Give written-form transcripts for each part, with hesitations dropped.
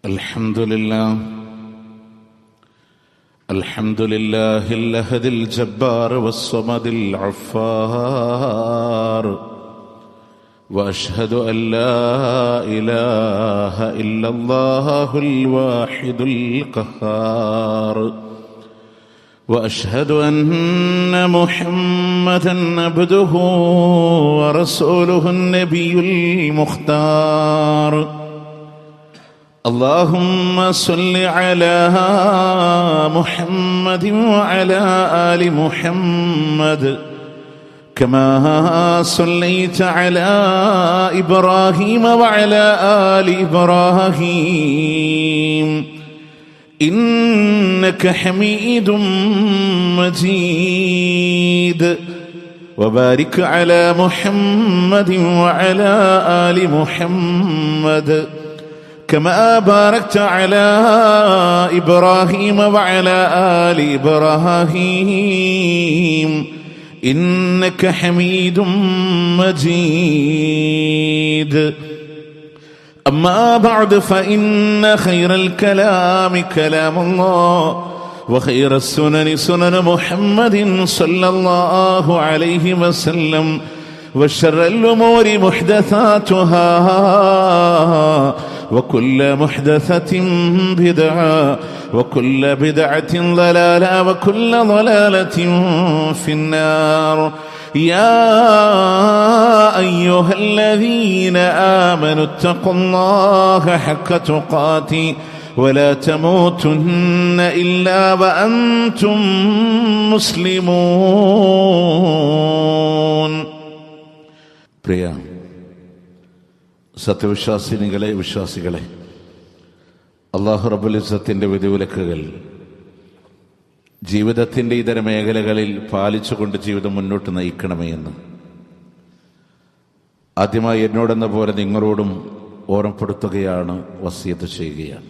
الحمد لله الأحد الجبار والصمد الغفار، وأشهد أن لا إله إلا الله الواحد القهار، وأشهد أن محمدا عبده ورسوله النبي المختار. اللهم صل على محمد وعلى آل محمد كما صليت على إبراهيم وعلى آل إبراهيم إنك حميد مجيد. وبارك على محمد وعلى آل محمد كما باركت على إبراهيم وعلى آل إبراهيم إنك حميد مجيد. أما بعد، فإن خير الكلام كلام الله، وخير السنن سنن محمد صلى الله عليه وسلم، وشر الأمور محدثاتها، وكل محدثة بدعة، وكل بدعة ضلالة، وكل ضلالة في النار. يا أيها الذين آمنوا اتقوا الله حق تقاته ولا تموتن إلا وأنتم مسلمون. പ്രിയ സത്യവിശ്വാസിനികളെ, വിശ്വാസികളെ, അല്ലാഹു റബ്ബുൽ ഇസ്സത്തിന്റെ വിധിവിലക്കുകൾ ജീവിതത്തിന്റെ ഇതര മേഖലകളിൽ പാലിച്ചുകൊണ്ട് ജീവിതം മുന്നോട്ട് നയിക്കണമേ എന്ന് ആദ്യമായി എന്നോടെന്ന പോലെ നിങ്ങളോടും ഓർമ്മപ്പെടുത്തുകയാണ്, വസിയത്ത് ചെയ്യുകയാണ്.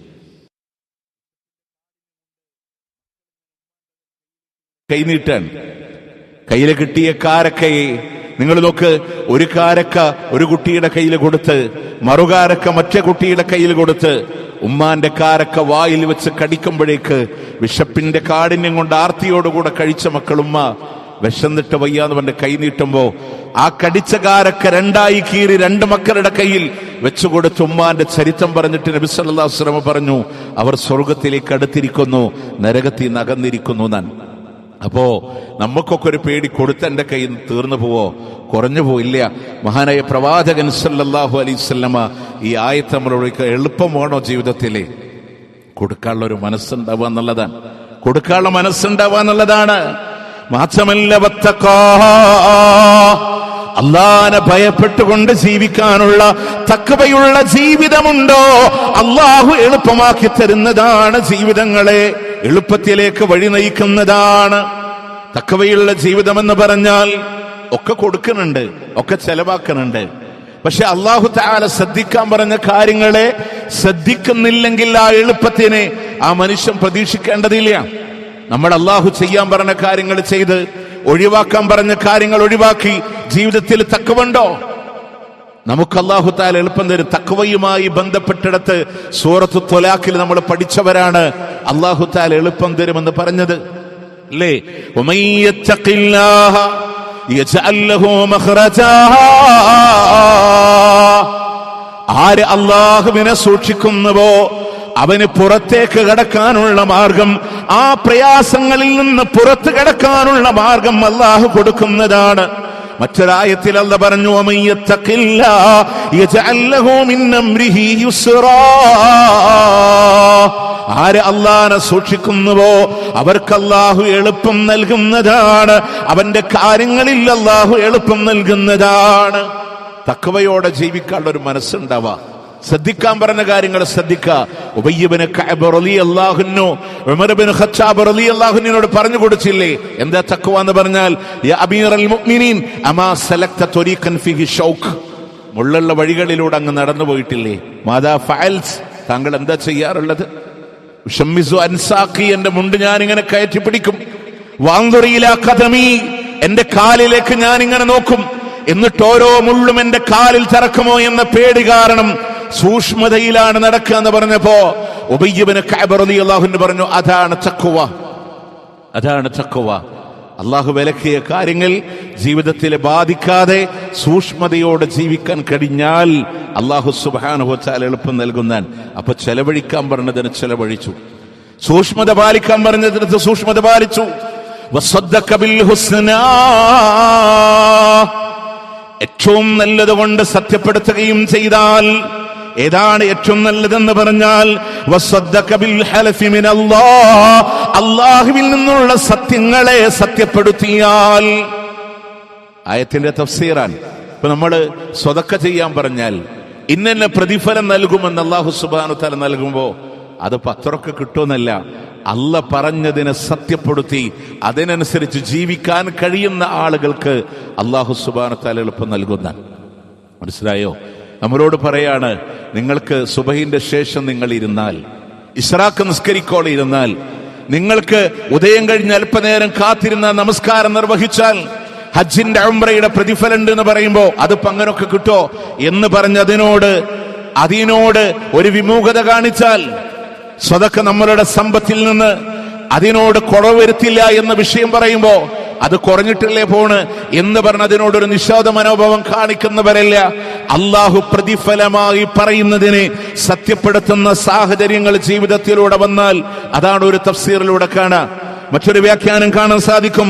കൈനീട്ടാൻ കയ്യിൽ കിട്ടിയ കാരക്കയെ നിങ്ങൾ നോക്ക്. ഒരു കാരക്ക ഒരു കുട്ടിയുടെ കയ്യിൽ കൊടുത്ത്, മറുകാരക്ക മറ്റേ കുട്ടിയുടെ കയ്യിൽ കൊടുത്ത്, ഉമ്മാന്റെ കാരക്ക വായിൽ വെച്ച് കടിക്കുമ്പോഴേക്ക് വിശപ്പിന്റെ കാഠിന്യം കൊണ്ട് ആർത്തിയോടുകൂടെ കഴിച്ച മക്കളുമ്മ വിശന്നിട്ട് വയ്യാന്ന് പറഞ്ഞ് കൈ നീട്ടുമ്പോ ആ കടിച്ച കാരക്ക രണ്ടായി കീറി രണ്ട് മക്കളുടെ കയ്യിൽ വെച്ചുകൊടുത്ത് ഉമ്മാന്റെ ചരിത്രം പറഞ്ഞിട്ട് നബി സല്ലല്ലാഹു അലൈഹി വസല്ലം പറഞ്ഞു, അവർ സ്വർഗത്തിലേക്ക് അടുത്തിരിക്കുന്നു, നരകത്തിൽ നിന്ന് അകന്നിരിക്കുന്നു എന്നാൻ. അപ്പോ നമുക്കൊക്കെ ഒരു പേടി, കൊടുത്ത എന്റെ കയ്യിൽ തീർന്നു പോവോ, കുറഞ്ഞു പോയില്ല. മഹാനായ പ്രവാചകൻ സല്ലല്ലാഹു അലൈഹി വസല്ലമ ഈ ആയത്ത് നമ്മളോട് എളുപ്പം വേണോ ജീവിതത്തിലെ കൊടുക്കാനുള്ള ഒരു മനസ്സുണ്ടാവുക എന്നുള്ളതാണ്. കൊടുക്കാനുള്ള മനസ്സുണ്ടാവുക എന്നുള്ളതാണ്. മാത്രമല്ല, അല്ലാഹനെ ഭയപ്പെട്ടുകൊണ്ട് ജീവിക്കാനുള്ള തഖ്വയുള്ള ജീവിതമുണ്ടോ, അല്ലാഹു എളുപ്പമാക്കി തരുന്നതാണ്. ജീവിതങ്ങളെ എളുപ്പത്തിലേക്ക് വഴി നയിക്കുന്നതാണ്. തഖ്വയുള്ള ജീവിതമെന്ന് പറഞ്ഞാൽ ഒക്കെ കൊടുക്കുന്നുണ്ട്, ഒക്കെ ചെലവാക്കുന്നുണ്ട്. പക്ഷെ അല്ലാഹു തആല ശ്രദ്ധിക്കാൻ പറഞ്ഞ കാര്യങ്ങളെ ശ്രദ്ധിക്കുന്നില്ലെങ്കിൽ ആ എളുപ്പത്തിനെ ആ മനുഷ്യൻ പ്രതീക്ഷിക്കേണ്ടതില്ല. നമ്മൾ അല്ലാഹു ചെയ്യാൻ പറഞ്ഞ കാര്യങ്ങൾ ചെയ്ത് ഒഴിവാക്കാൻ പറഞ്ഞ കാര്യങ്ങൾ ഒഴിവാക്കി ജീവിതത്തിൽ തഖ്വയുണ്ടോ? നമുക്ക് അല്ലാഹു തആല എളുപ്പം തരും. തഖ്വയുമായി ബന്ധപ്പെട്ടിടത്ത് സൂറത്തു ത്വലാഖിൽ നമ്മൾ പഠിച്ചവരാണ് അല്ലാഹു തആല എളുപ്പം തരുമെന്ന് പറഞ്ഞത്, അല്ലേ? വമൻ യത്തഖില്ലാഹ യജ്അൽ ലഹു മഖ്റജാ. ആര് അല്ലാഹുവിനെ സൂക്ഷിക്കുന്നുവോ അവന് പുറത്തേക്ക് കടക്കാനുള്ള മാർഗം, ആ പ്രയാസങ്ങളിൽ നിന്ന് പുറത്തു കടക്കാനുള്ള മാർഗം അല്ലാഹു കൊടുക്കുന്നതാണ്. മറ്റൊരായത്തിൽ അല്ലാഹു പറഞ്ഞു, വമൻ യത്തഖില്ലാഹ യജ്അൽ ലഹു മിൻ അംരിഹി യുസ്റാ. ആര് അല്ലാഹനെ സൂക്ഷിക്കുന്നുവോ അവർക്ക് അല്ലാഹു എളുപ്പം നൽകുന്നതാണ്. അവന്റെ കാര്യങ്ങളിൽ അല്ലാഹു എളുപ്പം നൽകുന്നതാണ്. തഖ്വയോടെ ജീവിക്കാനുള്ള ഒരു മനസ്സുണ്ടാവുക, ശ്രദ്ധിക്കാൻ പറഞ്ഞ കാര്യങ്ങൾ ശ്രദ്ധിക്കുക. ഉബയ്യ് ഇബ്നു കഅബ് റളിയല്ലാഹു അൻഹു ഉമർ ഇബ്നു ഖത്താബ് റളിയല്ലാഹു അൻഹുവിനോട് പറഞ്ഞു കൊടുത്തില്ലേ എന്താ തഖ്വ എന്ന് പറഞ്ഞാൽ, യാ അമീറൽ മുഅ്മിനീൻ അമാ സലക്ത ത്വരീഖൻ ഫീഹി ഷൗഖ്. മുള്ളുള്ള വഴികളിലൂടെ അങ്ങ് നടന്നു പോയിട്ടില്ലേ? മാദാ ഫഅൽസ്, താങ്കൾ എന്താ ചെയ്യാറുള്ളത്? ഉശമ്മിസു അൻസാഖി, എന്റെ മുണ്ട് ഞാൻ ഇങ്ങനെ കയറ്റി പിടിക്കും. വാൻദുറി ഇലാ ഖദമി, എന്റെ കാലിലേക്ക് ഞാൻ ഇങ്ങനെ നോക്കും. എന്നിട്ട് ഓരോ മുള്ളും എന്റെ കാലിൽ തറക്കുമോ എന്ന പേടി കാരണം സൂക്ഷ്മതയിലാണ് നടക്കുക എന്ന് പറഞ്ഞപ്പോ ഉബയ്യ് ഇബ്നു കഅബ് റളിയല്ലാഹു അൻഹു പറഞ്ഞു, അതാണ് തഖ്വ, അതാണ് തഖ്വ. അള്ളാഹു വിലക്കിയ കാര്യങ്ങൾ ജീവിതത്തിൽ ബാധിക്കാതെ സൂക്ഷ്മതയോടെ ജീവിക്കാൻ കഴിഞ്ഞാൽ അള്ളാഹു സുബ്ഹാനഹു വ തആല എളുപ്പം നൽകുന്നതാണ്. അപ്പൊ ചെലവഴിക്കാൻ പറഞ്ഞതിന് ചെലവഴിച്ചു, സൂക്ഷ്മത പാലിക്കാൻ പറഞ്ഞതിന് സൂക്ഷ്മത പാലിച്ചു. വസദ്ദഖ ബിൽ ഹുസ്നാ, ഏറ്റവും നല്ലത് കൊണ്ട് സത്യപ്പെടുത്തുകയും ചെയ്താൽ, ഏതാണ് ഏറ്റവും നല്ലതെന്ന് പറഞ്ഞാൽ വസദ്ദഖ ബിൽ ഹലഫി മിനല്ലാഹ്, അല്ലാഹുവിൽ നിന്നുള്ള സത്യങ്ങളെ സത്യപ്പെടുത്തിയാൽ. ആയത്തിന്റെ തഫ്സീറാണ്. ഇപ്പൊ നമ്മള് സ്വതക്ക ചെയ്യാൻ പറഞ്ഞാൽ ഇന്ന പ്രതിഫലം നൽകുമെന്ന് അല്ലാഹു സുബ്ഹാനഹു വ തആല നൽകുമ്പോ അത് പത്രമൊക്കെ കിട്ടുമെന്നല്ല, അല്ല പറഞ്ഞതിനെ സത്യപ്പെടുത്തി അതിനനുസരിച്ച് ജീവിക്കാൻ കഴിയുന്ന ആളുകൾക്ക് അല്ലാഹു സുബ്ഹാനഹു വ തആല എളുപ്പം നൽകുന്നതാണ്. മനസ്സിലായോ? നമ്മളോട് പറയാണ്, നിങ്ങൾക്ക് സുബഹിന്റെ ശേഷം നിങ്ങൾ ഇരുന്നാൽ, ഇശ്റാഖ് നിസ്കരിക്കോളെ ഇരുന്നാൽ, നിങ്ങൾക്ക് ഉദയം കഴിഞ്ഞ് അല്പനേരം കാത്തിരുന്ന നമസ്കാരം നിർവഹിച്ചാൽ ഹജ്ജിന്റെ ഉംറയുടെ പ്രതിഫലം ഉണ്ട് എന്ന് പറയുമ്പോ അതിപ്പോ അങ്ങനൊക്കെ കിട്ടോ എന്ന് പറഞ്ഞ് അതിനോട് ഒരു വിമുഖത കാണിച്ചാൽ, സ്വതക്ക നമ്മളുടെ സമ്പത്തിൽ നിന്ന് അതിനോട് കുറവ് വരുത്തില്ല എന്ന വിഷയം പറയുമ്പോ അത് കുറഞ്ഞിട്ടില്ലേ പോണ് എന്ന് പറഞ്ഞ് അതിനോടൊരു നിഷേധ മനോഭാവം കാണിക്കുന്നവരല്ല. അള്ളാഹു പ്രതിഫലമായി പറയുന്നതിനെ സത്യപ്പെടുത്തുന്ന സാഹചര്യങ്ങൾ ജീവിതത്തിലൂടെ വന്നാൽ അതാണ് ഒരു തഫ്സീറിലൂടെ കാണാം. മറ്റൊരു വ്യാഖ്യാനം കാണാൻ സാധിക്കും,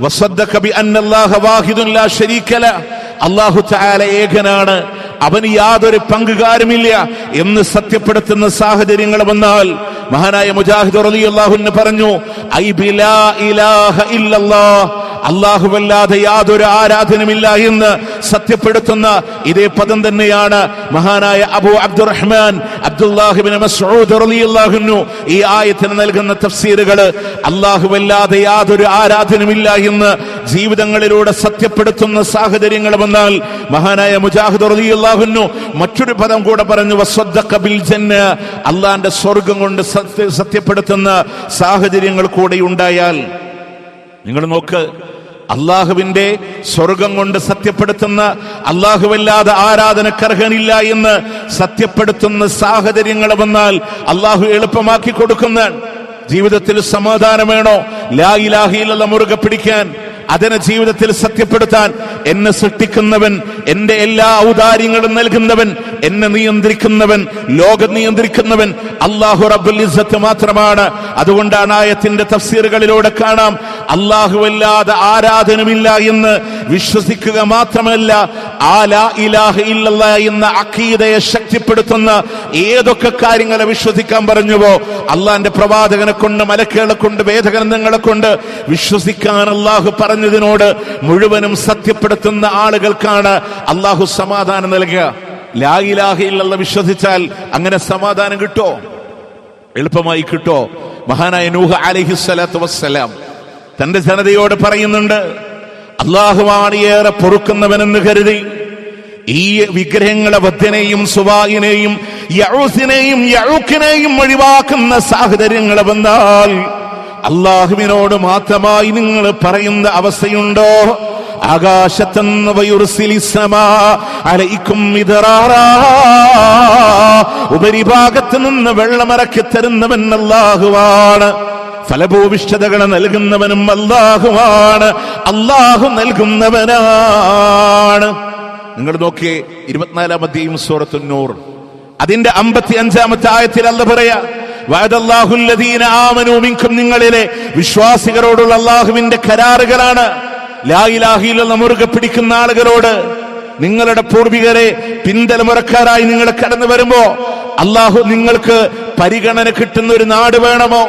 വസദ്ദഖ ബി അന്നല്ലാഹ വാഹിദുൻ ലാ ശരീക ലഹ്, അല്ലാഹു തആല ഏകനാണ്, അവന് യാതൊരു പങ്കുകാരുമില്ല എന്ന് സത്യപ്പെടുത്തുന്ന സാഹചര്യങ്ങൾ വന്നാൽ മഹാനായ മുജാഹിദ് റളിയല്ലാഹു അൻഹു പറഞ്ഞു, ഐ ബിലാ ഇലാഹ ഇല്ലല്ലാഹ്, അല്ലാഹുവല്ലാതെ യാതൊരു ആരാധനമില്ല എന്ന് സത്യപ്പെടുത്തുന്ന ഇതേ പദം തന്നെയാണ് മഹാനായ അബൂ അബ്ദുറഹ്മാൻ അബ്ദുല്ലാഹി ഇബ്നു മസ്ഊദ് റളിയല്ലാഹു അൻഹു ഈ ആയത്തിന് നൽകുന്ന തഫ്സീറുകൾ. അല്ലാഹുവല്ലാതെ യാതൊരു ആരാധനമില്ല എന്ന് ജീവിതങ്ങളിലൂടെ സത്യപ്പെടുത്തുന്ന സാഹചര്യങ്ങൾ വന്നാൽ മഹാനായ മുജാഹിദ് റളിയല്ലാഹു അൻഹു മറ്റൊരു പദം കൂടെ പറഞ്ഞു, വസദ്ദഖ ബിൽ ജന്ന, അല്ലാഹുവിന്റെ സ്വർഗ്ഗം കൊണ്ട് സത്യപ്പെടുത്തുന്ന സാഹചര്യങ്ങൾ കൂടെ ഉണ്ടായാൽ. നിങ്ങൾ നോക്ക്, അള്ളാഹുവിന്റെ സ്വർഗം കൊണ്ട് സത്യപ്പെടുത്തുന്ന, അള്ളാഹുവല്ലാതെ ആരാധനക്കർഹനില്ല എന്ന് സത്യപ്പെടുത്തുന്ന സാഹചര്യങ്ങൾ വന്നാൽ അള്ളാഹു എളുപ്പമാക്കി കൊടുക്കുന്നതാണ്. ജീവിതത്തിൽ സമാധാനം വേണോ? ലാ ഇലാഹ ഇല്ലല്ലാഹ് മുറുകെ പിടിക്കാൻ, അതിനെ ജീവിതത്തിൽ സത്യപ്പെടുത്താൻ, എന്നെ സൃഷ്ടിക്കുന്നവൻ, എന്റെ എല്ലാ ഔദാര്യങ്ങളും നൽകുന്നവൻ, എന്നെ നിയന്ത്രിക്കുന്നവൻ, ലോകം നിയന്ത്രിക്കുന്നവൻ അല്ലാഹു റബ്ബുൽ ഇസ്സത്ത് മാത്രമാണ്. അതുകൊണ്ടാണ് ആയത്തിന്റെ തഫ്സീറുകളിലൂടെ കാണാം, അല്ലാഹുവല്ലാതെ ആരാധനമില്ല എന്ന് വിശ്വസിക്കുക മാത്രമല്ല, ആ ലാ ഇലാഹ ഇല്ലല്ലാഹ് എന്ന അഖീദയെ ശക്തിപ്പെടുത്തുന്ന ഏതൊക്കെ കാര്യങ്ങളെ വിശ്വസിക്കാൻ പറഞ്ഞുവോ, അള്ളാന്റെ പ്രവാചകനെ കൊണ്ട്, മലക്കുകളെ കൊണ്ട്, വേദഗ്രന്ഥങ്ങളെ കൊണ്ട് വിശ്വസിക്കാൻ അള്ളാഹു പറഞ്ഞതിനോട് മുഴുവനും സത്യപ്പെടുത്തുന്ന ആളുകൾക്കാണ് അള്ളാഹു സമാധാനം നൽകുക. ലാ ഇലാഹ ഇല്ലല്ലാഹ് വിശ്വസിച്ചാൽ അങ്ങനെ സമാധാനം കിട്ടോ? എളുപ്പമായി കിട്ടോ? മഹാനായ നൂഹ് അലൈഹിസ്സലാത്തു വസ്സലാം തന്റെ ജനതയോട് പറയുന്നുണ്ട്, അള്ളാഹുവാണ് ഏറെ പൊറുക്കുന്നവനെന്ന് കരുതി ഈ വിഗ്രഹങ്ങളെ വദ്യനെയും സുവായിനെയും യഊസിനെയും യഊഖിനെയും ഒഴിവാക്കുന്ന സാഹചര്യങ്ങൾ വന്നാൽ അള്ളാഹുവിനോട് മാത്രമായി നിങ്ങൾ പറയുന്ന അവസ്ഥയുണ്ടോ? ആകാശത്തുനിന്ന് ഉപരിഭാഗത്ത് നിന്ന് വെള്ളമിറക്കി തരുന്നവൻ അല്ലാഹുവാണ്. ഫലഭൂവിഷ്ഠതകളെ നൽകുന്നവനും അല്ലാഹുവാണ്. അല്ലാഹു നൽകുന്നവനാണ്. നിങ്ങൾ നോക്കിയേ, 24-ാം അധ്യായം സൂറത്തുൻ നൂർ അതിന്റെ 55-ാമത്തെ ആയത്തിൽ അല്ലാഹു പറയാ, വഅദല്ലാഹുല്ലദീന ആമനൂ മിൻകും, നിങ്ങളിലെ വിശ്വാസികളോടുള്ള അല്ലാഹുവിന്റെ കരാറുകളാണ്. ലാ ഇലാഹ ഇല്ലല്ലാഹ് മുറുകെ പിടിക്കുന്ന ആളുകളോട്, നിങ്ങളുടെ പൂർവികരെ പിന്തലമുറക്കാരായി നിങ്ങൾ കടന്നു വരുമ്പോ അല്ലാഹു നിങ്ങൾക്ക് പരിഗണന കിട്ടുന്ന ഒരു നാട് വേണമോ?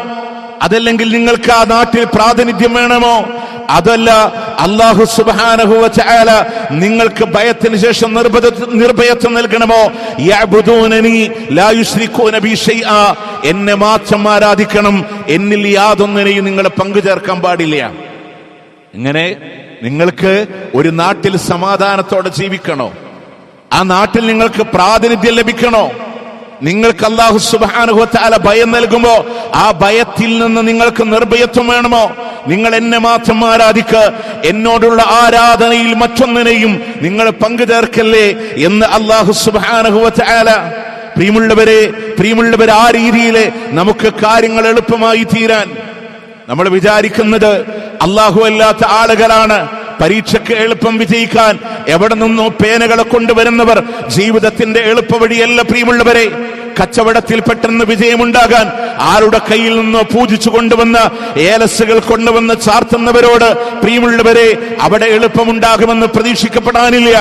അതല്ലെങ്കിൽ നിങ്ങൾക്ക് ആ നാട്ടിൽ പ്രാതിനിധ്യം വേണമോ? അതല്ല, അല്ലാഹു സുബ്ഹാനഹു വ തആല നിങ്ങൾക്ക് ഭയത്തിന് ശേഷം നിർഭയത്വം നൽകണമോ? യഅ്ബുദൂനനി ലാ യുശ്രികൂന ബി ശൈആ, എന്നെ മാത്രം ആരാധിക്കണം, എന്നിൽ യാതൊന്നിനെയും നിങ്ങൾ പങ്കു ചേർക്കാൻ പാടില്ല. ഇങ്ങനെ നിങ്ങൾക്ക് ഒരു നാട്ടിൽ സമാധാനത്തോടെ ജീവിക്കണോ? ആ നാട്ടിൽ നിങ്ങൾക്ക് പ്രാതിനിധ്യം ലഭിക്കണോ? നിങ്ങൾക്ക് അല്ലാഹു സുബ്ഹാനഹു വ തആല ഭയം നൽകുമ്പോ ആ ഭയത്തിൽ നിന്ന് നിങ്ങൾക്ക് നിർഭയത്വം വേണമോ? നിങ്ങൾ എന്നെ മാത്രം ആരാധിക്കുക, എന്നോടുള്ള ആരാധനയിൽ മറ്റൊന്നിനെയും നിങ്ങൾ പങ്കു ചേർക്കല്ലേ എന്ന് അല്ലാഹു സുബ്ഹാനഹു വ തആല പ്രിയമുള്ളവരെ ആ രീതിയിൽ നമുക്ക് കാര്യങ്ങൾ എളുപ്പമായി തീരാൻ നമ്മൾ വിചാരിക്കുന്നത് അല്ലാഹു അല്ലാത്ത ആളുകളാണ് പരീക്ഷയ്ക്ക് എളുപ്പം വിജയിക്കാൻ എവിടെ നിന്നോ പേനകളെ കൊണ്ടുവരുന്നവർ ജീവിതത്തിന്റെ എളുപ്പവഴിയല്ല. പ്രിയമുള്ളവരെ, കച്ചവടത്തിൽ പെട്ടെന്ന് വിജയമുണ്ടാകാൻ ആരുടെ കയ്യിൽ നിന്നോ പൂജിച്ചു കൊണ്ടുവന്ന ഏലസുകൾ കൊണ്ടുവന്ന് ചാർത്തുന്നവരോട് പ്രിയമുള്ളവരെ അവിടെ എളുപ്പമുണ്ടാകുമെന്ന് പ്രതീക്ഷിക്കപ്പെടാനില്ല.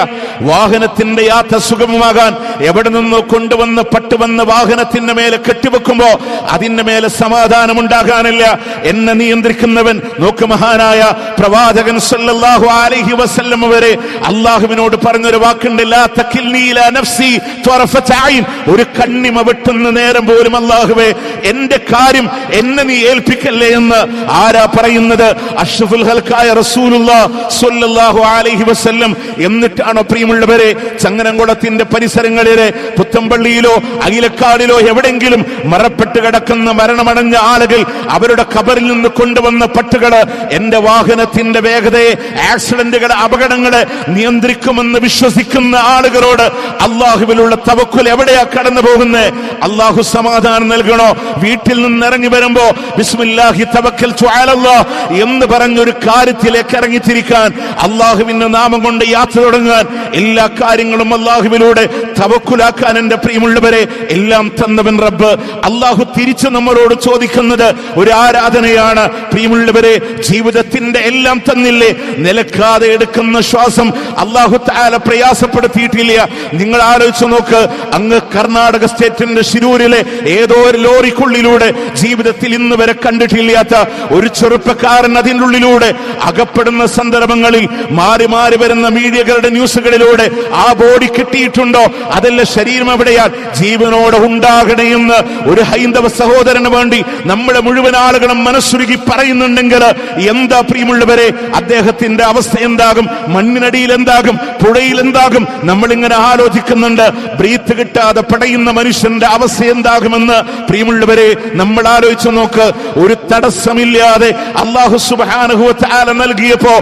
വാഹനത്തിന്റെ യാത്ര സുഗമമാകാൻ എവിടെ നിന്നോ കൊണ്ടുവന്ന് പട്ടുവന്ന വാഹനത്തിന്റെ മേലെ കെട്ടിവെക്കുമ്പോ അതിന്റെ മേലെ സമാധാനമുണ്ടാകാനില്ല. എന്നെ നിയന്ത്രിക്കുന്നവൻ നോക്ക്, മഹാനായ പ്രവാചകൻ സല്ലല്ലാഹു അലൈഹി വസല്ലം വരെ അള്ളാഹുവിനോട് പറഞ്ഞൊരു വാക്കുണ്ട്, ലാ തകിൽനി ഇലാ നഫ്സി ത്വറഫത ഐൻ. ഒരു കണ്ണിമ വെട്ടുന്ന നേരം പോലും അല്ലാഹുവേ എന്റെ കാര്യം എന്നെ നീ ഏൽപ്പിക്കല്ലേ എന്ന് ആരാ പറയുന്നത്? അഷ്റഫുൽ ഖൽഖായ റസൂലുള്ളാഹി സ്വല്ലല്ലാഹു അലൈഹി വസല്ലം. എന്നിട്ടാണോ പ്രിയമുള്ളവരെ ചങ്ങനംകുളത്തിന്റെ പരിസരങ്ങളിലെ പുത്തമ്പള്ളിയിലോ അയിലക്കാടിലോ എവിടെങ്കിലും മറപ്പെട്ട് കിടക്കുന്ന മരണമടഞ്ഞ ആളുകൾ അവരുടെ ഖബറിൽ നിന്ന് കൊണ്ടുവന്ന പട്ടുകള് എന്റെ വാഹനത്തിന്റെ വേഗതയെ, ആക്സിഡന്റുകളെ, അപകടങ്ങളെ നിയന്ത്രിക്കുമെന്ന് വിശ്വസിക്കുന്ന ആളുകളോട് അള്ളാഹുവിലുള്ള തവക്കുൽ എവിടെയാ കടന്നു പോകുന്നത്? അള്ളാഹു സമാധാനം നൽകണോ? വീട്ടിൽ നിന്ന് ഇറങ്ങി വരുമ്പോ ബിസ്മില്ലാഹി തവക്കൽതു അലല്ലാഹ് എന്ന് പറഞ്ഞൊരു കാര്യത്തിലേക്ക് ഇറങ്ങിത്തിരിക്കാൻ, അള്ളാഹുവിന്റെ നാമം കൊണ്ട് യാത്ര തുടങ്ങാൻ, എല്ലാ കാര്യങ്ങളും അള്ളാഹുവിലൂടെ തവക്കുലാക്കാൻ എന്റെ പ്രിയമുള്ളവരെ എല്ലാം തന്നവൻ റബ്ബ് അള്ളാഹു തിരിച്ചു നമ്മളോട് ചോദിക്കുന്നത് ഒരു ആരാധനയാണ്. പ്രിയമുള്ളവരെ, ജീവിതത്തിന്റെ എല്ലാം തന്നില്ലേ? നിലക്കാതെ എടുക്കുന്ന ശ്വാസം അള്ളാഹു തആല പ്രയാസപ്പെടുത്തിയിട്ടില്ല. നിങ്ങൾ ആലോചിച്ചു നോക്ക്, അങ്ങ് കർണാടക സ്റ്റേറ്റിന്റെ ശിരൂരിലെ ഏതോ ഒരു ലോറിക്കുള്ളിലൂടെ ജീവിതത്തിൽ ഇന്ന് വരെ കണ്ടിട്ടില്ലാത്ത ഒരു ചെറുപ്പക്കാരൻ അതിൻ്റെ ഉള്ളിലൂടെ അകപ്പെടുന്ന സന്ദർഭങ്ങളിൽ മാറി മാറി വരുന്ന മീഡിയകളുടെ ന്യൂസുകളിലൂടെ ആ ബോഡി കിട്ടിയിട്ടുണ്ടോ? അതല്ല ശരീരം എവിടെയാൽ ജീവനോടെ ഉണ്ടാകണമെന്ന് ഒരു ഹൈന്ദവ സഹോദരന് വേണ്ടി നമ്മളെ മുഴുവൻ ആളുകളും മനസ്സുരുകി പറയുന്നുണ്ടെങ്കിൽ എന്താ പ്രിയമുള്ളവരെ അദ്ദേഹത്തിന്റെ അവസ്ഥ എന്താകും? മണ്ണിനടിയിൽ എന്താകും? പുഴയിൽ എന്താകും? നമ്മളിങ്ങനെ ആലോചിക്കുന്നുണ്ട്. ബ്രീത്ത് കിട്ടാതെ പടയുന്ന മനുഷ്യന്റെ അവസ്ഥ എന്താകുമെന്ന് പ്രിയമുള്ളവരെ നമ്മൾ ആലോചിച്ചു നോക്ക്. ഒരു തടസ്സമില്ലാതെ അല്ലാഹു സുബ്ഹാനഹു വ തആല നൽകിയപ്പോ,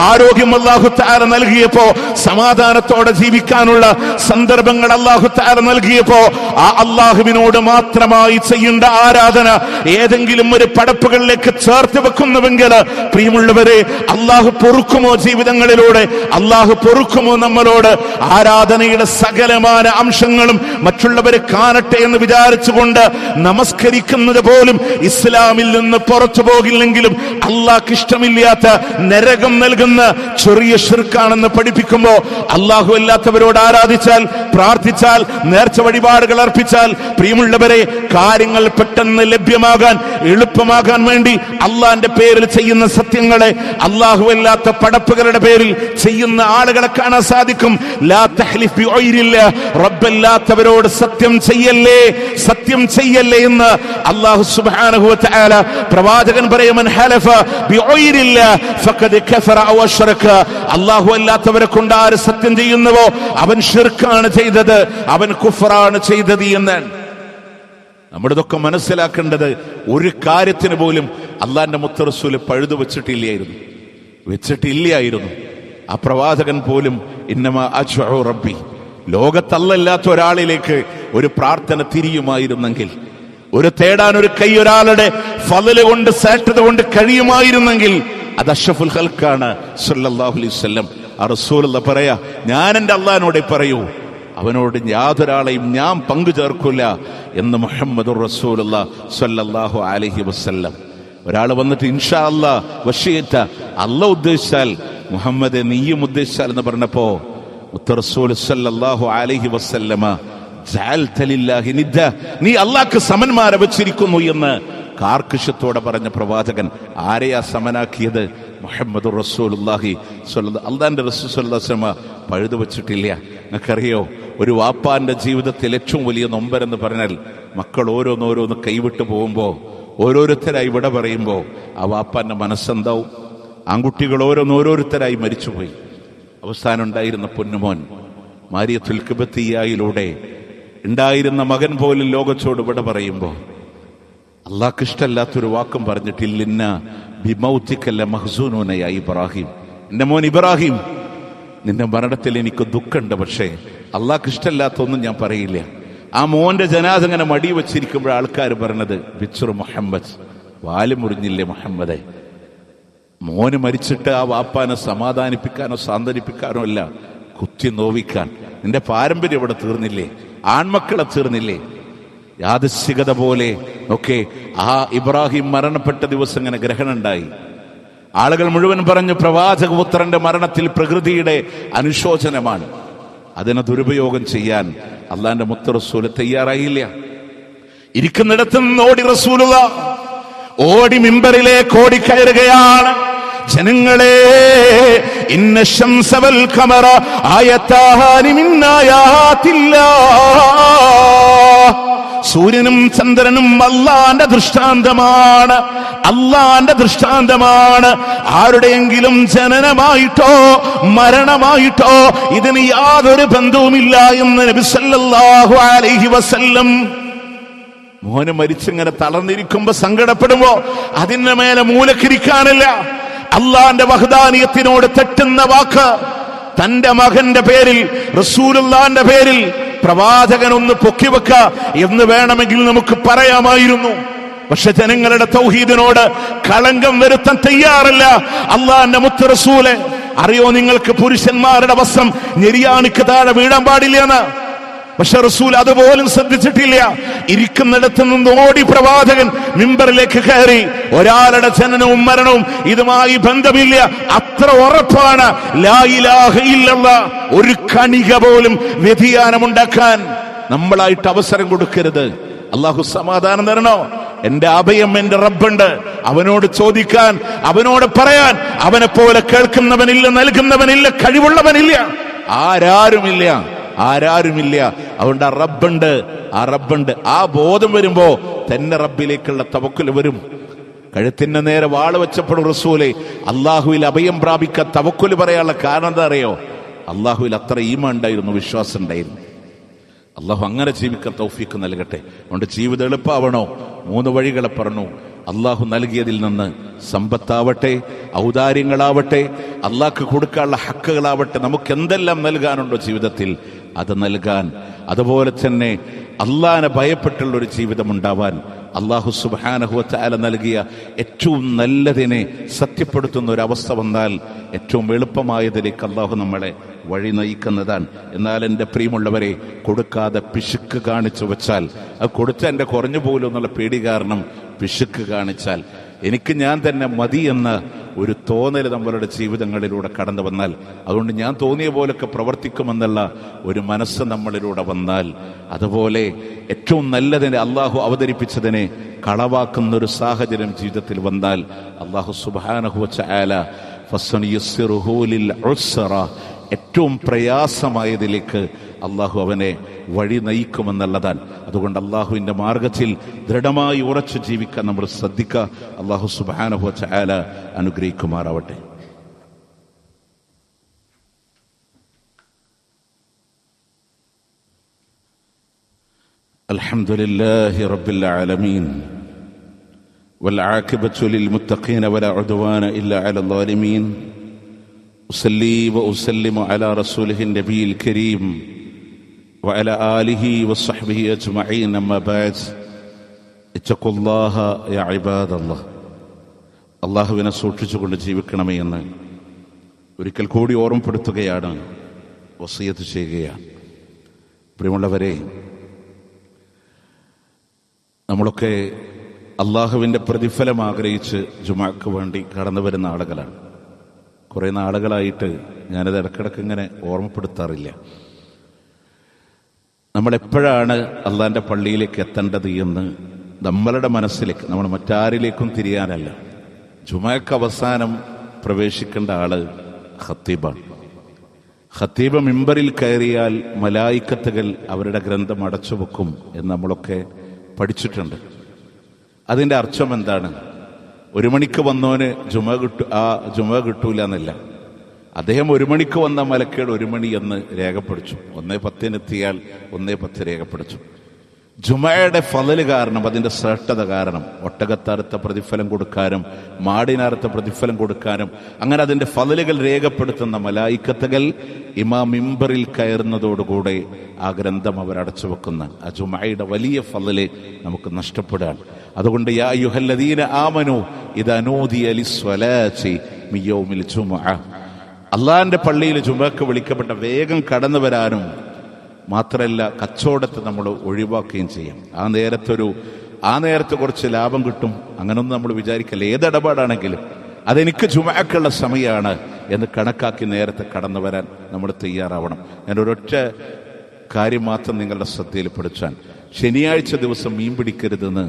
ആരോഗ്യം അല്ലാഹു തആല നൽകിയപ്പോ, സമാധാനത്തോടെ ജീവിക്കാനുള്ള സന്ദർഭങ്ങൾ അല്ലാഹു തആല നൽകിയപ്പോ ആ അല്ലാഹുവിനോട് മാത്രമായി ചെയ്യേണ്ട ആരാധന ഏതെങ്കിലും ഒരു പടപ്പുകളിലേക്ക് ചേർത്ത് വെക്കുന്നുവെങ്കിൽ പ്രിയമുള്ളവരെ അല്ലാഹു പൊറുക്കുമോ? ജീവിതങ്ങളിലൂടെ അല്ലാഹു പൊറുക്കുമോ നമ്മളോട്? ആരാധനയുടെ സകലമായ അംശങ്ങളും മറ്റുള്ളവരെ കാണട്ടെ എന്ന് വിചാരിച്ചുകൊണ്ട് നമസ്കരിക്കുന്നത് പോലും ഇസ്ലാമിൽ നിന്ന് പുറത്തു പോകില്ലെങ്കിലും അള്ളാഹ്ക്ക് ഇഷ്ടമില്ലാത്ത നരകം നൽകുന്ന ചെറിയ ശിർക്കാണെന്ന് പഠിപ്പിക്കുമ്പോ അള്ളാഹു അല്ലാത്തവരോട് ആരാധിച്ചാൽ, പ്രാർത്ഥിച്ചാൽ, നേർച്ച വഴിപാടുകൾ അർപ്പിച്ചാൽ പ്രിയമുള്ളവരെ കാര്യങ്ങൾ പെട്ടെന്ന് ലഭ്യമാകാൻ, എളുപ്പമാകാൻ വേണ്ടി അള്ളാന്റെ പേരിൽ ചെയ്യുന്ന സത്യങ്ങളെ അള്ളാഹു അല്ലാത്ത പടപ്പുകളുടെ പേരിൽ ചെയ്യുന്ന ആളുകളെ കാണാൻ സാധിക്കും. ലാ തഹ്ലിഫ് ബിഗൈരില്ലാ, റബ്ബല്ലാത്തവരോട് സത്യം ചെയ്യല്ലേ, സത്യം ചെയ്യല്ലേ എന്ന് അല്ലാഹു സുബ്ഹാനഹു വ തആല പ്രവാചകൻ പറയും, മൻ ഹലഫ ബിഗൈരില്ലാ ഫഖദ് കഫറ ഔ അശ്റക. അല്ലാഹു അല്ലാത്തവരെ കൊണ്ട് ആര് സത്യം ചെയ്യുന്നുവോ അവൻ ശിർക്കാണ് ചെയ്തത്, അവൻ കുഫറാണ് ചെയ്തത് എന്നാണ്. നമ്മളിതൊക്കെ മനസ്സിലാക്കേണ്ടത് ഒരു കാര്യത്തിന് പോലും അള്ളാന്റെ മുത്ത് റസൂൽ പഴുതു വെച്ചിട്ടില്ലായിരുന്നു. ആ പ്രവാചകൻ പോലും ഇന്നമാ അജ്ഉ റബ്ബി, ലോകത്തല്ലാത്ത ഒരാളിലേക്ക് ഒരു പ്രാർത്ഥന തിരിയുമായിരുന്നെങ്കിൽ, ഒരു തേടാൻ ഒരു കൈ ഒരാളുടെ ഫളല് കൊണ്ട്, സാറ്റത കൊണ്ട് കഴിയുമായിരുന്നെങ്കിൽ അത് അഷ്റഫുൽ ഖൽഖാണ് സല്ലല്ലാഹു അലൈഹി വസല്ലം. ആ റസൂലുള്ളാഹി പറയാ, ഞാൻ എൻ്റെ അള്ളാഹിനോട് പറയൂ, അവനോട് യാതൊരാളെയും ഞാൻ പങ്കു ചേർക്കില്ല എന്ന് മുഹമ്മദുർ റസൂലുള്ളാഹി സ്വല്ലല്ലാഹു അലൈഹി വസല്ലം. ഒരാൾ വന്നിട്ട് ഇൻഷാ അല്ലാഹ് വശീത, അല്ലാഹ് ഉദ്ദേശിച്ചാൽ മുഹമ്മദ് നീയും ഉദ്ദേശിച്ചാൽ എന്ന് പറഞ്ഞപ്പോ മുത്ത് റസൂൽ സ്വല്ലല്ലാഹു അലൈഹി വസല്ലമ ജഅൽത ലില്ലാഹി നിദ്ദ, നീ അല്ലാഹ്ക്ക് സമന്മാരെ വെച്ചിരിക്കുന്നു എന്ന് കാർക്കശ്യത്തോടെ പറഞ്ഞ പ്രവാചകൻ ആരെയാ സമനാക്കിയത്? മുഹമ്മദുർ റസൂലുള്ളാഹി സ്വല്ലല്ലാഹു അല്ലാഹുവിന്റെ റസൂൽ സ്വല്ലല്ലാഹു അലൈഹി വസല്ലമ പഴുതു വെച്ചിട്ടില്ല. നിങ്ങൾക്കറിയോ, ഒരു വാപ്പാന്റെ ജീവിതത്തിൽ ഏറ്റവും വലിയ നൊമ്പരെന്ന് പറഞ്ഞാൽ മക്കൾ ഓരോന്നോരോന്ന് കൈവിട്ട് പോകുമ്പോൾ, ഓരോരുത്തരായി ഇവിടെ പറയുമ്പോൾ ആ വാപ്പാന്റെ മനസ്സെന്താവും? ആൺകുട്ടികൾ ഓരോരുത്തരായി മരിച്ചുപോയി. അവസാനം ഉണ്ടായിരുന്ന പൊന്നുമോൻ മാരിയത്തുൽ ഖിബ്തിയ്യയിലൂടെ ഉണ്ടായിരുന്ന മകൻ പോലും ലോകത്തോട് ഇവിടെ പറയുമ്പോൾ അള്ളാഹ്ക്ക് ഇഷ്ടമല്ലാത്തൊരു വാക്കും പറഞ്ഞിട്ടില്ല. ബിമൗതിക മഹ്സൂനൂന യാ ഇബ്രാഹിം, എന്റെ മോൻ ഇബ്രാഹിം, നിന്റെ മരണത്തിൽ എനിക്ക് ദുഃഖമുണ്ട്, പക്ഷേ അള്ളാഹ്ക്ക് ഇഷ്ടമല്ലാത്തൊന്നും ഞാൻ പറയില്ല. ആ മോന്റെ ജനാസ ഇങ്ങനെ മടി വെച്ചിരിക്കുമ്പോൾ ആൾക്കാർ പറഞ്ഞത് ബിച്ചുർ മുഹമ്മദ്, വാല് മുറിഞ്ഞില്ലേ മുഹമ്മദെ. മോന് മരിച്ചിട്ട് ആ വാപ്പാനെ സമാധാനിപ്പിക്കാനോ സാന്ത്വനിപ്പിക്കാനോ അല്ല, കുത്തി നോവിക്കാൻ. നിന്റെ പാരമ്പര്യം ഇവിടെ തീർന്നില്ലേ? ആൺമക്കളെ തീർന്നില്ലേ? യാദൃശ്ചികത പോലെ ഒക്കെ ആ ഇബ്രാഹിം മരണപ്പെട്ട ദിവസം ഇങ്ങനെ ഗ്രഹണം ഉണ്ടായി. ആളുകൾ മുഴുവൻ പറഞ്ഞു പ്രവാചകപുത്രന്റെ മരണത്തിൽ പ്രകൃതിയുടെ അനുശോചനമാണ്. അതിനെ ദുരുപയോഗം ചെയ്യാൻ അള്ളാന്റെ മുത്ത് റസൂല് തയ്യാറായില്ല. ഇരിക്കുന്നിടത്ത് നിന്ന് ഓടി റസൂലുള്ള ഓടി മിമ്പറിലേക്ക് ഓടിക്കയറുകയാണ്. ജനങ്ങളെ, ഇന്ന ശംസ വൽ ഖമറ ആയതാനി മിൻ ആയാതില്ലാഹ്, സൂര്യനും ചന്ദ്രനും അള്ളാന്റെ ദൃഷ്ടാന്തമാണ്, അള്ളാന്റെ ദൃഷ്ടാന്തമാണ്. ആരുടെയെങ്കിലും ജനനമായിട്ടോ മരണമായിട്ടോ ഇതിന് യാതൊരു ബന്ധവുമില്ല എന്ന് നബി സല്ലല്ലാഹു അലൈഹി വസല്ലം. മോന് മരിച്ചിങ്ങനെ തളർന്നിരിക്കുമ്പോ സങ്കടപ്പെടുമ്പോ അതിന്റെ മേലെ മൂലക്കിരിക്കാനല്ല, അള്ളാന്റെ വഹദാനിയത്തിനോട് തെറ്റുന്ന വാക്ക് തന്റെ മകന്റെ പേരിൽ, റസൂലുള്ളാന്റെ പേരിൽ പ്രവാചകൻ ഒന്ന് പൊക്കിവെക്ക എന്ന് വേണമെങ്കിൽ നമുക്ക് പറയാമായിരുന്നു. പക്ഷെ ജനങ്ങളുടെ തൗഹീദിനോട് കളങ്കം വരുത്താൻ തയ്യാറല്ല അള്ളാന്റെ മുത്ത് റസൂല്. അറിയോ നിങ്ങൾക്ക് പുരുഷന്മാരുടെ വസ്ത്രം ഞെരിയാണിക്ക് താഴെ വീഴാൻ പാടില്ലെന്ന്? പക്ഷെ റസൂൽ അതുപോലും ശ്രദ്ധിച്ചിട്ടില്ല. ഇരിക്കുന്നിടത്ത് നിന്ന് ഓടി പ്രവാചകൻ മിമ്പറിലേക്ക് കയറി. ഒരാളുടെ ജനനവും മരണവും ഇതുമായി ബന്ധമില്ല, അത്ര ഉറപ്പാണ്. ലാ ഇലാഹ ഇല്ലല്ലാഹ്. ഒരു കണിക പോലും വ്യതിയാനമുണ്ടാക്കാൻ നമ്മളായിട്ട് അവസരം കൊടുക്കരുത്. അള്ളാഹു സമാധാനം തരണോ? എന്റെ അഭയം എന്റെ റബ്ബുണ്ട്, അവനോട് ചോദിക്കാൻ, അവനോട് പറയാൻ. അവനെ പോലെ കേൾക്കുന്നവനില്ല, നൽകുന്നവനില്ല, കഴിവുള്ളവനില്ല, ആരാരുമില്ല. അതുകൊണ്ട് ആ റബ്ബുണ്ട്. ആ ബോധം വരുമ്പോ തന്നെ റബ്ബിലേക്കുള്ള തവക്കുൽ വരും. കഴുത്തിന്റെ നേരെ വാള് വെച്ചപ്പോഴും റസൂലെ അള്ളാഹുവിൽ അഭയം പ്രാപിക്കാൻ തവക്കുൽ പറയാനുള്ള കാരണം എന്താ അറിയോ? അള്ളാഹുവിൽ അത്ര ഈമാൻ ഉണ്ടായിരുന്നു, വിശ്വാസം ഉണ്ടായിരുന്നു. അള്ളാഹു അങ്ങനെ ജീവിക്കാൻ തൗഫീക്ക് നൽകട്ടെ. അതുകൊണ്ട് ജീവിതം എളുപ്പമാവണോ? 3 വഴികളെ പറഞ്ഞു. അള്ളാഹു നൽകിയതിൽ നിന്ന് സമ്പത്താവട്ടെ, ഔദാര്യങ്ങളാവട്ടെ, അള്ളാഹ്ക്ക് കൊടുക്കാനുള്ള ഹക്കുകളാവട്ടെ, നമുക്ക് എന്തെല്ലാം നൽകാനുണ്ടോ ജീവിതത്തിൽ അത് നൽകാൻ. അതുപോലെ തന്നെ അള്ളാഹിനെ ഭയപ്പെട്ടുള്ളൊരു ജീവിതം ഉണ്ടാവാൻ അള്ളാഹു സുബ്ഹാനഹു വ തആല നൽകിയ ഏറ്റവും നല്ലതിനെ സത്യപ്പെടുത്തുന്ന ഒരവസ്ഥ വന്നാൽ ഏറ്റവും എളുപ്പമായതിലേക്ക് അള്ളാഹു നമ്മളെ വഴി നയിക്കുന്നതാണ്. എന്നാൽ എൻ്റെ പ്രിയമുള്ളവരെ, കൊടുക്കാതെ പിശുക്ക് കാണിച്ചു വെച്ചാൽ, അത് കൊടുത്ത എൻ്റെ കുറഞ്ഞു പോലും എന്നുള്ള പേടി കാരണം പിശുക്ക് കാണിച്ചാൽ, എനിക്ക് ഞാൻ തന്നെ മതി എന്ന ഒരു തോന്നൽ നമ്മളുടെ ജീവിതങ്ങളിലൂടെ കടന്നു വന്നാൽ, അതുകൊണ്ട് ഞാൻ തോന്നിയ പോലൊക്കെ പ്രവർത്തിക്കുമെന്നുള്ള ഒരു മനസ്സ് നമ്മളിലൂടെ വന്നാൽ, അതുപോലെ ഏറ്റവും നല്ലതിനെ അള്ളാഹു അവതരിപ്പിച്ചതിനെ കളവാക്കുന്നൊരു സാഹചര്യം ജീവിതത്തിൽ വന്നാൽ, അള്ളാഹു സുബ്ഹാനഹു വ തആല ഫസനുയസ്സിറുഹു ലിൽ ഉസ്റ, ഏറ്റവും പ്രയാസമായതിലേക്ക് അള്ളാഹു അവനെ വഴി നയിക്കുമെന്നുള്ളതാണ്. അതുകൊണ്ട് അള്ളാഹുവിൻ്റെ മാർഗത്തിൽ ദൃഢമായി ഉറച്ചു ജീവിക്കാൻ നമ്മൾ ശ്രദ്ധിക്കുക. അള്ളാഹു സുബ്ഹാനഹു വ തആല അനുഗ്രഹിക്കുമാറാവട്ടെ. അൽഹംദുലില്ലാഹി റബ്ബിൽ ആലമീൻ വൽ ആഖിബത്തു ലിൽ മുത്തഖീന വലാ ഉദ്വാന ഇല്ലാ അലൽ ളാലിമീൻ. ഉസല്ലി വഉസല്ലിമു അലാ റസൂലിഹിൻ നബിയിൽ കരീം വഅലാ ആലിഹി വസ്സഹ്ബിഹി അജ്മഈൻ. അമ്മാ ബഅദ്. ഇത്തഖുല്ലാഹ യാ ഇബാദല്ലാഹ്. അല്ലാഹുവിനെ സൂക്ഷിച്ചുകൊണ്ട് ജീവിക്കണമേ എന്ന് ഒരിക്കൽ കൂടി ഓർമ്മപ്പെടുത്തുകയാണ്, വസിയത്ത് ചെയ്യുകയാണ്. പ്രിയമുള്ളവരെ, നമ്മളൊക്കെ അള്ളാഹുവിൻ്റെ പ്രതിഫലം ആഗ്രഹിച്ച് ജുമാക്ക് വേണ്ടി കടന്നു വരുന്ന ആളുകളാണ്. കുറേ നാളുകളായിട്ട് ഞാനത് ഇടക്കിടക്ക് ഇങ്ങനെ ഓർമ്മപ്പെടുത്താറില്ല. നമ്മളെപ്പോഴാണ് അള്ളാഹിൻ്റെ പള്ളിയിലേക്ക് എത്തേണ്ടത് എന്ന് നമ്മളുടെ മനസ്സിലേക്ക്, നമ്മൾ മറ്റാരിലേക്കും തിരിയാനല്ല. ജുമാക്ക് അവസാനം പ്രവേശിക്കേണ്ട ആള് ഖത്തീബാണ്. ഖത്തീബ് മിമ്പറിൽ കയറിയാൽ മലായിക്കത്തുകൾ അവരുടെ ഗ്രന്ഥം അടച്ചു വെക്കും എന്ന് നമ്മളൊക്കെ പഠിച്ചിട്ടുണ്ട്. അതിൻ്റെ അർത്ഥം എന്താണ്? 1 മണിക്ക് വന്നവന് ജുമ കിട്ടൂല എന്നല്ല. അദ്ദേഹം 1 മണിക്ക് വന്ന മലക്കേട് 1 മണി എന്ന് രേഖപ്പെടുത്തു. 1:10 എത്തിയാൽ 1:10 രേഖപ്പെടുത്തു. ജുമയുടെ ഫളല് കാരണം, അതിന്റെ ശ്രേഷ്ഠത കാരണം ഒട്ടകത്തറുത്ത പ്രതിഫലം കൊടുക്കാനും മാടിനറുത്ത പ്രതിഫലം കൊടുക്കാനും അങ്ങനെ അതിന്റെ ഫളലുകൾ രേഖപ്പെടുത്തുന്ന മലായിക്കത്തുകൾ ഇമാം മിമ്പറിൽ കയറുന്നതോടുകൂടെ ആ ഗ്രന്ഥം അവരടച്ചു വെക്കുന്ന ആ ജുമയുടെ വലിയ ഫളല് നമുക്ക് നഷ്ടപ്പെടാൻ. അതുകൊണ്ട് യാ അയ്യുഹല്ലദീന ആമനൂ ഇദാ നൂദിയ ലിസ്വലാത്തി മിൻ യൗമിൽ ജുമുഅ, അള്ളാഹിന്റെ പള്ളിയിൽ ജുമഅക്ക് വിളിക്കപ്പെട്ട വേഗം കടന്നു വരാനും മാത്രമല്ല കച്ചവടത്തെ നമ്മൾ ഒഴിവാക്കുകയും ചെയ്യും. ആ നേരത്തെ കുറച്ച് ലാഭം കിട്ടും അങ്ങനൊന്നും നമ്മൾ വിചാരിക്കല്ല. ഏതിടപാടാണെങ്കിലും അതെനിക്ക് ജുമഅക്കുള്ള സമയമാണ് എന്ന് കണക്കാക്കി നേരത്തെ കടന്നു വരാൻ നമ്മൾ തയ്യാറാവണം. ഞാൻ ഒരൊറ്റ കാര്യം മാത്രം നിങ്ങളുടെ ശ്രദ്ധയിൽപ്പെടുത്താൻ, ശനിയാഴ്ച ദിവസം മീൻ പിടിക്കരുതെന്ന്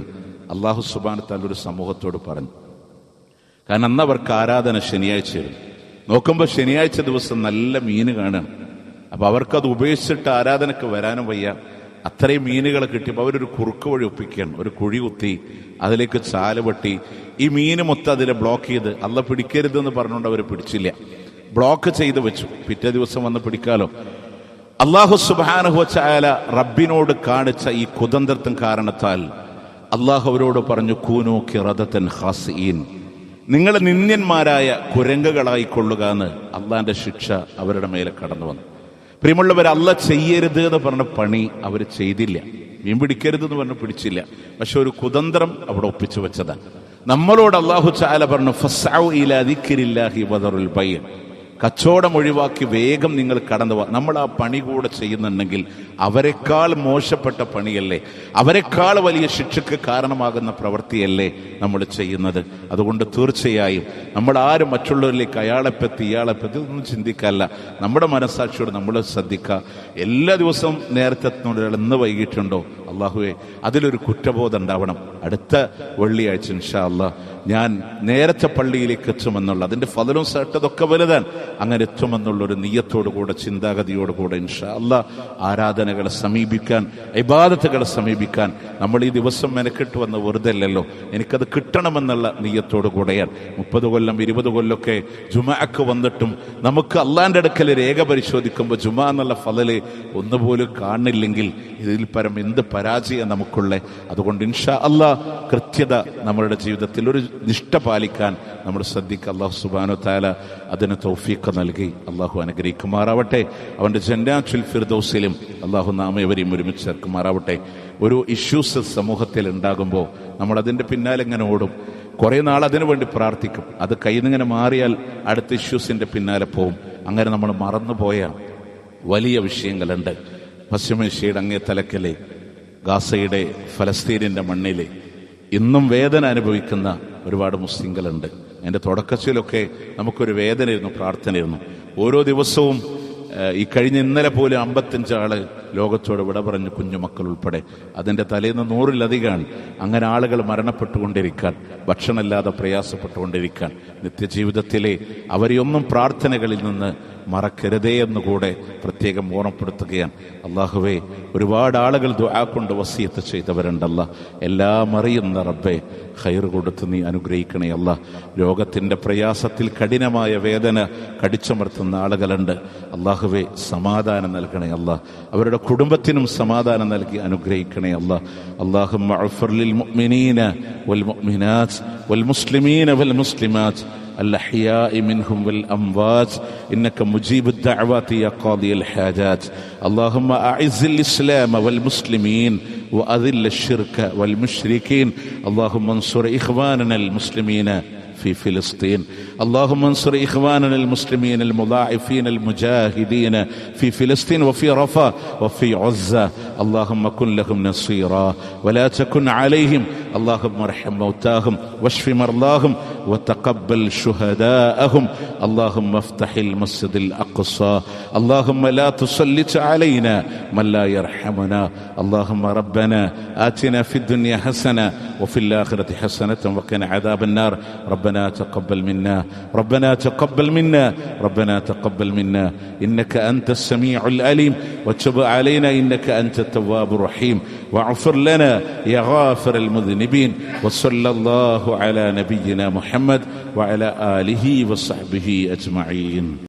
അല്ലാഹു സുബ്ഹാനഹു വതആല ഒരു സമൂഹത്തോട് പറഞ്ഞു. കാരണം അന്ന് അവർക്ക് ആരാധന ശനിയാഴ്ചയായിരുന്നു. നോക്കുമ്പോൾ ശനിയാഴ്ച ദിവസം നല്ല മീന് കാണാം. അപ്പൊ അവർക്കത് ഉപേക്ഷിച്ചിട്ട് ആരാധനക്ക് വരാനും വയ്യ. അത്രയും മീനുകളെ കിട്ടിയപ്പോൾ അവരൊരു കുറുക്ക് വഴി ഒപ്പിക്കുകയാണ്. ഒരു കുഴി കുത്തി അതിലേക്ക് ചാല് വെട്ടി ഈ മീന് മൊത്തം അതിനെ ബ്ലോക്ക് ചെയ്ത് അല്ല പിടിക്കരുതെന്ന് പറഞ്ഞുകൊണ്ട് അവർ പിടിച്ചില്ല, ബ്ലോക്ക് ചെയ്ത് വെച്ചു. പിറ്റേ ദിവസം വന്ന് പിടിക്കാലോ. അല്ലാഹു സുബ്ഹാനഹു വതആല റബ്ബിനോട് കാണിച്ച ഈ കുതന്ത്രത്തിൻ കാരണത്താൽ അല്ലാഹു അവരോട് പറഞ്ഞു, കൂനൂ ഖിറദതൻ ഖാസിഈൻ, നിങ്ങൾ നിന്ദ്യന്മാരായ കുരങ്ങുകളായിക്കൊള്ളുക എന്ന് അള്ളാന്റെ ശിക്ഷ അവരുടെ മേലെ കടന്നു വന്നു. പ്രിയമുള്ളവർ, അല്ല ചെയ്യരുത് എന്ന് പറഞ്ഞ പണി അവർ ചെയ്തില്ല. മീൻ പിടിക്കരുത് എന്ന് പറഞ്ഞ് പിടിച്ചില്ല. പക്ഷെ ഒരു കുതന്ത്രം അവിടെ ഒപ്പിച്ചു വെച്ചതാണ്. നമ്മളോട് അല്ലാഹു തആല പറഞ്ഞു, ഫസ്ഔ ഇലാ ദിക്രില്ലാഹി വദറുൽ ബൈഅ, കച്ചവടം ഒഴിവാക്കി വേഗം നിങ്ങൾ കടന്നു പോവാ. നമ്മൾ ആ പണി കൂടെ ചെയ്യുന്നുണ്ടെങ്കിൽ അവരെക്കാൾ മോശപ്പെട്ട പണിയല്ലേ, അവരെക്കാൾ വലിയ ശിക്ഷയ്ക്ക് കാരണമാകുന്ന പ്രവൃത്തിയല്ലേ നമ്മൾ ചെയ്യുന്നത്. അതുകൊണ്ട് തീർച്ചയായും നമ്മൾ ആരും മറ്റുള്ളവരിലേക്ക് അയാളെപ്പറ്റി ഇയാളെപ്പറ്റി ഒന്നും ചിന്തിക്കാല്ല. നമ്മുടെ മനസ്സാക്ഷിയോട് നമ്മൾ ശ്രദ്ധിക്കുക. എല്ലാ ദിവസവും നേരത്തെ എത്തുന്നൊരാൾ ഇന്ന് വൈകിട്ടുണ്ടോ, അള്ളാഹുവേ അതിലൊരു കുറ്റബോധം ഉണ്ടാവണം. അടുത്ത വെള്ളിയാഴ്ച ഇൻഷാ അല്ലാഹ് ഞാൻ നേരത്തെ പള്ളിയിലേക്ക് എത്തുമെന്നുള്ള അതിന്റെ ഫലവും സട്ടതൊക്കെ വലുതാണ്. അങ്ങനെ എത്തുമെന്നുള്ളൊരു നിയ്യത്തോടുകൂടെ ചിന്താഗതിയോടുകൂടെ ഇൻഷാ അല്ലാഹ് ആരാധനകളെ സമീപിക്കാൻ, ഇബാദത്തുകളെ സമീപിക്കാൻ നമ്മൾ ഈ ദിവസം മെനക്കെട്ട് വന്ന് വെറുതെ അല്ലല്ലോ, എനിക്കത് കിട്ടണമെന്നുള്ള നിയ്യത്തോടുകൂടെയാണ്. 30 കൊല്ലം 20 കൊല്ലമൊക്കെ ജുമഅക്ക് വന്നിട്ടും നമുക്ക് അള്ളാന്റെ അടുക്കൽ രേഖ പരിശോധിക്കുമ്പോൾ ജുമഅ എന്നുള്ള ഫളല് ഒന്നുപോലും കാണുന്നില്ലെങ്കിൽ ഇതിൽ പരം എന്ത് പരാജയം നമുക്കുള്ളേ. അതുകൊണ്ട് ഇൻഷാ അല്ലാഹ് കൃത്യത നമ്മളുടെ ജീവിതത്തിൽ ഒരു നിഷ്ഠ പാലിക്കാൻ നമ്മൾ ശ്രദ്ധിക്കുക. അല്ലാഹു സുബ്ഹാനഹു വതആല അതിന് തൗഫീഖ് നൽകി അള്ളാഹു അനുഗ്രഹിക്കുമാറാവട്ടെ. അവന്റെ ജന്നാത്തുൽ ഫിർദൗസിലും അള്ളാഹു നാം ഏവരെയും ഒരുമിച്ച് ചേർക്കുമാറാവട്ടെ. ഒരു ഇഷ്യൂസ് സമൂഹത്തിൽ ഉണ്ടാകുമ്പോൾ നമ്മൾ അതിന്റെ പിന്നാലെ ഇങ്ങനെ ഓടും, കുറെ നാൾ അതിനു വേണ്ടി പ്രാർത്ഥിക്കും. അത് കയ്യിൽ നിന്നിങ്ങനെ മാറിയാൽ അടുത്ത ഇഷ്യൂസിന്റെ പിന്നാലെ പോവും. അങ്ങനെ നമ്മൾ മറന്നുപോയ വലിയ വിഷയങ്ങളുണ്ട്. പശ്ചിമേഷ്യയുടെ അങ്ങേ തലക്കലെ ഗാസയുടെ ഫലസ്തീനിന്റെ മണ്ണിലെ ഇന്നും വേദന അനുഭവിക്കുന്ന ഒരുപാട് മുസ്ലിങ്ങളുണ്ട്. അതിന്റെ തുടക്കത്തിലൊക്കെ നമുക്കൊരു വേദനയായിരുന്നു, പ്രാർത്ഥനയായിരുന്നു. ഓരോ ദിവസവും ഈ കഴിഞ്ഞ ഇന്നലെ പോലും 55 ആള് ലോകത്തോട് വിട പറഞ്ഞു, കുഞ്ഞുമക്കൾ ഉൾപ്പെടെ. അതിന്റെ തലേന്ന് 100-ലധികമാണ്. അങ്ങനെ ആളുകൾ മരണപ്പെട്ടുകൊണ്ടിരിക്കാൻ, ഭക്ഷണമില്ലാതെ പ്രയാസപ്പെട്ടുകൊണ്ടിരിക്കാൻ. നിത്യജീവിതത്തിലെ അവരെയൊന്നും പ്രാർത്ഥനകളിൽ നിന്ന് മറക്കരുതേ എന്നുകൂടെ പ്രത്യേകം ഓർമ്മപ്പെടുത്തുകയാണ്. അള്ളാഹുവേ, ഒരുപാട് ആളുകൾ ദുആ കൊണ്ട് വസിയത്ത് ചെയ്തവരുണ്ടല്ല. എല്ലാം അറിയുന്ന റബ്ബേ, ഖൈർ കൊടുത്ത് നീ അനുഗ്രഹിക്കണേ അല്ല. രോഗത്തിന്റെ പ്രയാസത്തിൽ കഠിനമായ വേദന കടിച്ചമർത്തുന്ന ആളുകളുണ്ട്. അള്ളാഹുവേ, സമാധാനം നൽകണേ അല്ല. അവരുടെ കുടുംബത്തിനും സമാധാനം നൽകി അനുഗ്രഹിക്കണേ അല്ല. അല്ലാഹുമ്മ അഗ്ഫിർ ലിൽ മുഅ്മിനീന വൽ മുഅ്മിനാത്ത് വൽ മുസ്ലിമീന വൽ മുസ്ലിമാത്ത് الأحياء منهم والأموات إنك مجيب الدعوات يا قاضي الحاجات. اللهم أعز الإسلام والمسلمين وأذل الشرك والمشركين. اللهم انصر إخواننا المسلمين في فلسطين. اللهم انصر إخواننا المسلمين المضاعفين المجاهدين في فلسطين وفي رفح وفي عزة. اللهم كن لهم نصيرا ولا تكن عليهم. اللهم ارحم موتاهم واشف مرضاهم وتقبل شهداءهم. اللهم افتح المسجد الأقصى. اللهم لا تسلط علينا من لا يرحمنا. اللهم ربنا آتنا في الدنيا حسنة وفي الآخرة حسنة وقنا عذاب النار. ربنا تقبل منا، ربنا تقبل منا، ربنا تقبل منا إنك أنت السميع العليم. وتب علينا إنك أنت التواب الرحيم. واغفر لنا يا غافر المذنبين. وصلى الله على نبينا محمد وعلى آله وصحبه أجمعين.